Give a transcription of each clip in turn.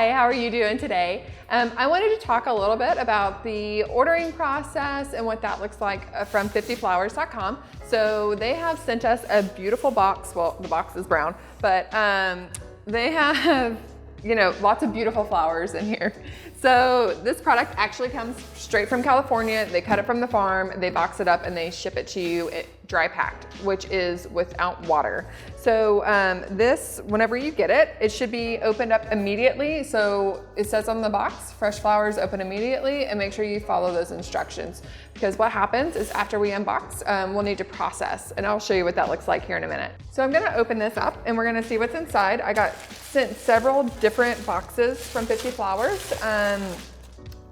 Hi, how are you doing today? I wanted to talk a little bit about the ordering process and what that looks like from 50flowers.com. So they have sent us a beautiful box. Well, the box is brown, but they have, lots of beautiful flowers in here. So this product actually comes straight from California. They cut it from the farm, they box it up, and they ship it to you dry packed, which is without water. So this, whenever you get it, it should be opened up immediately. So it says on the box, fresh flowers open immediately, and make sure you follow those instructions. Because what happens is after we unbox, we'll need to process, and I'll show you what that looks like here in a minute. So I'm gonna open this up and we're gonna see what's inside. I got sent several different boxes from 50 Flowers.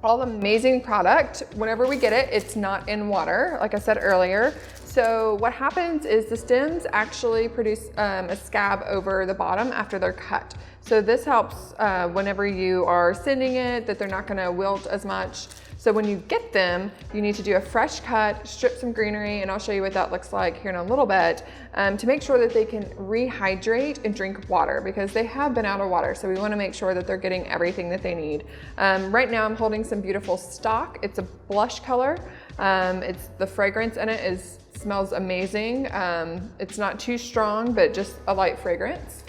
All amazing product. Whenever we get it, it's not in water, like I said earlier. So what happens is the stems actually produce a scab over the bottom after they're cut. So this helps whenever you are sending it, that they're not gonna wilt as much. So when you get them, you need to do a fresh cut, strip some greenery, and I'll show you what that looks like here in a little bit, to make sure that they can rehydrate and drink water, because they have been out of water. So we wanna make sure that they're getting everything that they need. Right now I'm holding some beautiful stock. It's a blush color. The fragrance in it smells amazing. It's not too strong, but just a light fragrance.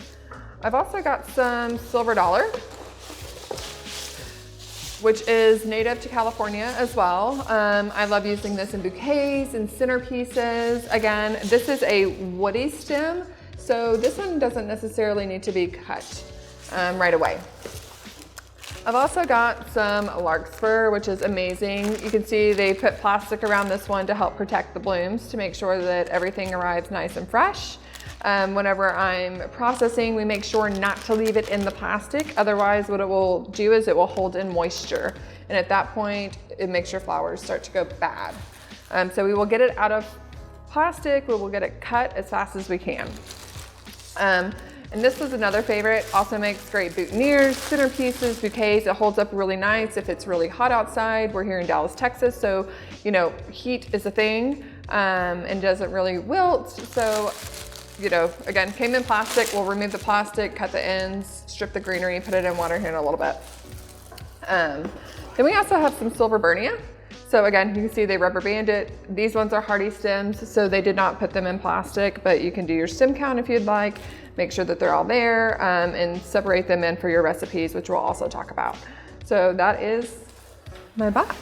I've also got some Silver Dollar, which is native to California as well. I love using this in bouquets and centerpieces. Again, this is a woody stem, so this one doesn't necessarily need to be cut right away. I've also got some larkspur, which is amazing. You can see they put plastic around this one to help protect the blooms, to make sure that everything arrives nice and fresh. Whenever I'm processing, we make sure not to leave it in the plastic. Otherwise, what it will do is it will hold in moisture. And at that point, it makes your flowers start to go bad. So we will get it out of plastic. We will get it cut as fast as we can. And this was another favorite. Also makes great boutonnieres, centerpieces, bouquets. It holds up really nice if it's really hot outside. We're here in Dallas, Texas, so heat is a thing and doesn't really wilt. So again, came in plastic. We'll remove the plastic, cut the ends, strip the greenery, put it in water here in a little bit. Then we also have some Silver Burnia. So again, you can see they rubber band it. These ones are hardy stems, so they did not put them in plastic, but you can do your stem count if you'd like. Make sure that they're all there and separate them in for your recipes, which we'll also talk about. So that is my box.